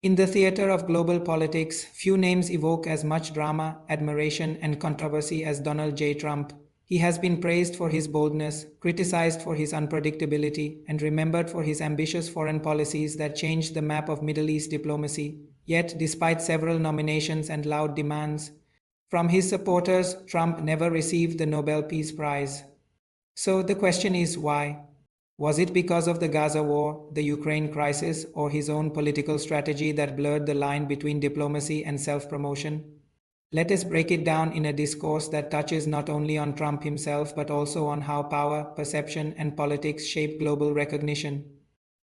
In the theater of global politics, few names evoke as much drama, admiration, and controversy as Donald J. Trump. He has been praised for his boldness, criticized for his unpredictability, and remembered for his ambitious foreign policies that changed the map of Middle East diplomacy. Yet, despite several nominations and loud demands from his supporters, Trump never received the Nobel Peace Prize. So the question is why? Was it because of the Gaza war, the Ukraine crisis, or his own political strategy that blurred the line between diplomacy and self-promotion? Let us break it down in a discourse that touches not only on Trump himself but also on how power, perception, and politics shape global recognition.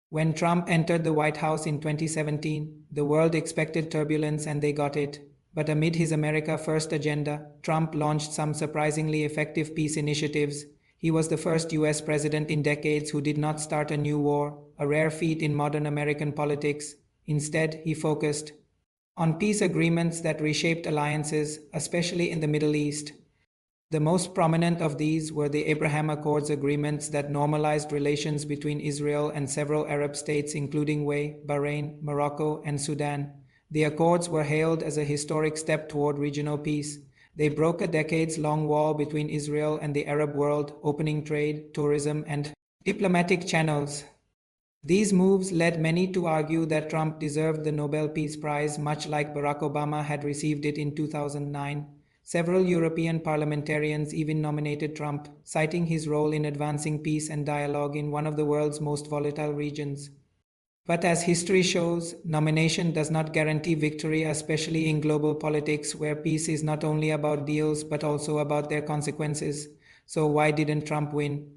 When Trump entered the White House in 2017, the world expected turbulence and they got it. But amid his America First agenda, Trump launched some surprisingly effective peace initiatives. He was the first US president in decades who did not start a new war, a rare feat in modern American politics. Instead, he focused on peace agreements that reshaped alliances, especially in the Middle East. The most prominent of these were the Abraham Accords agreements that normalized relations between Israel and several Arab states including Bahrain, Morocco, and Sudan. The accords were hailed as a historic step toward regional peace. They broke a decades-long wall between Israel and the Arab world, opening trade, tourism, and diplomatic channels. These moves led many to argue that Trump deserved the Nobel Peace Prize, much like Barack Obama had received it in 2009. Several European parliamentarians even nominated Trump, citing his role in advancing peace and dialogue in one of the world's most volatile regions. But as history shows, nomination does not guarantee victory, especially in global politics where peace is not only about deals but also about their consequences. So why didn't Trump win?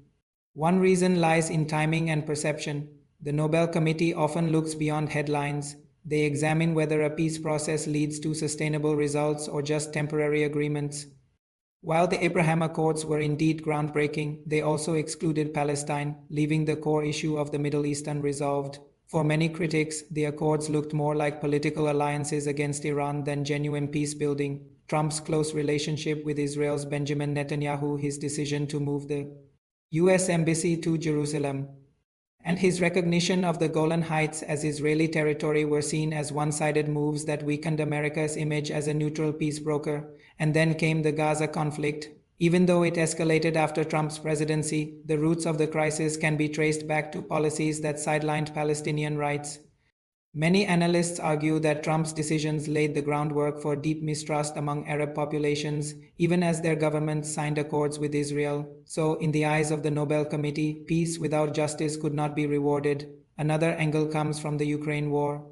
One reason lies in timing and perception. The Nobel Committee often looks beyond headlines. They examine whether a peace process leads to sustainable results or just temporary agreements. While the Abraham Accords were indeed groundbreaking, they also excluded Palestine, leaving the core issue of the Middle East unresolved. For many critics, the accords looked more like political alliances against Iran than genuine peace building. Trump's close relationship with Israel's Benjamin Netanyahu, his decision to move the US embassy to Jerusalem, and his recognition of the Golan Heights as Israeli territory were seen as one-sided moves that weakened America's image as a neutral peace broker. And then came the Gaza conflict. Even though it escalated after Trump's presidency, the roots of the crisis can be traced back to policies that sidelined Palestinian rights. Many analysts argue that Trump's decisions laid the groundwork for deep mistrust among Arab populations, even as their governments signed accords with Israel. So, in the eyes of the Nobel Committee, peace without justice could not be rewarded. Another angle comes from the Ukraine war.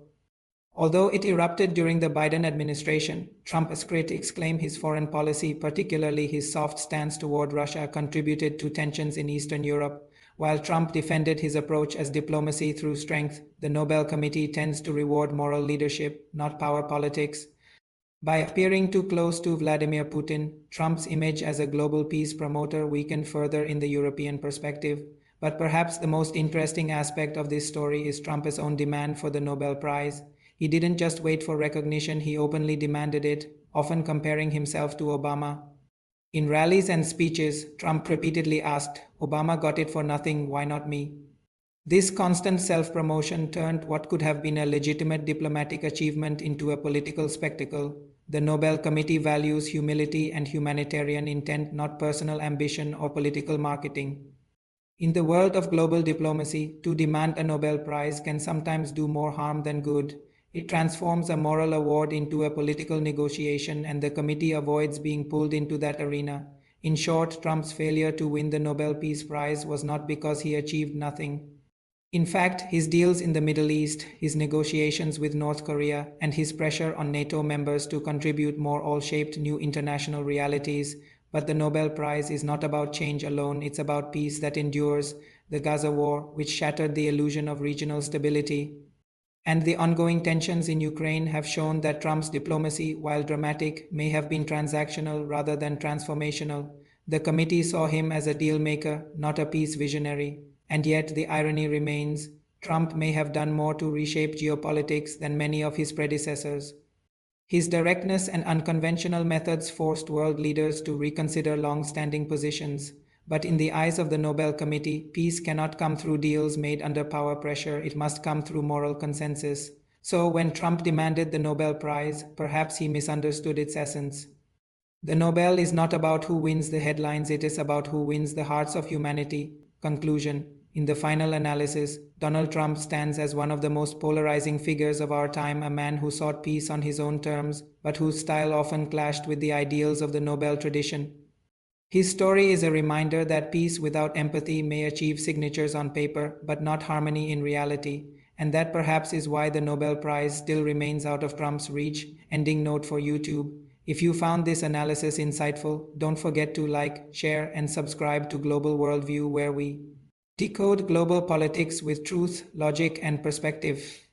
Although it erupted during the Biden administration, Trump's critics claim his foreign policy, particularly his soft stance toward Russia, contributed to tensions in Eastern Europe. While Trump defended his approach as diplomacy through strength, the Nobel Committee tends to reward moral leadership, not power politics. By appearing too close to Vladimir Putin, Trump's image as a global peace promoter weakened further in the European perspective. But perhaps the most interesting aspect of this story is Trump's own demand for the Nobel Prize. He didn't just wait for recognition, he openly demanded it, often comparing himself to Obama. In rallies and speeches, Trump repeatedly asked, "Obama got it for nothing, why not me?" This constant self-promotion turned what could have been a legitimate diplomatic achievement into a political spectacle. The Nobel Committee values humility and humanitarian intent, not personal ambition or political marketing. In the world of global diplomacy, to demand a Nobel Prize can sometimes do more harm than good. It transforms a moral award into a political negotiation, and the committee avoids being pulled into that arena. In short, Trump's failure to win the Nobel Peace Prize was not because he achieved nothing. In fact, his deals in the Middle East, his negotiations with North Korea, and his pressure on NATO members to contribute more all shaped new international realities. But the Nobel Prize is not about change alone, it's about peace that endures. The Gaza war, which shattered the illusion of regional stability, and the ongoing tensions in Ukraine have shown that Trump's diplomacy, while dramatic, may have been transactional rather than transformational. The committee saw him as a deal maker, not a peace visionary. And yet the irony remains, Trump may have done more to reshape geopolitics than many of his predecessors. His directness and unconventional methods forced world leaders to reconsider long-standing positions. But in the eyes of the Nobel Committee, peace cannot come through deals made under power pressure, it must come through moral consensus. So when Trump demanded the Nobel Prize, perhaps he misunderstood its essence. The Nobel is not about who wins the headlines, it is about who wins the hearts of humanity. Conclusion. In the final analysis, Donald Trump stands as one of the most polarizing figures of our time, a man who sought peace on his own terms, but whose style often clashed with the ideals of the Nobel tradition. His story is a reminder that peace without empathy may achieve signatures on paper, but not harmony in reality, and that perhaps is why the Nobel Prize still remains out of Trump's reach. Ending note for YouTube. If you found this analysis insightful, don't forget to like, share, and subscribe to Global Worldview, where we decode global politics with truth, logic, and perspective.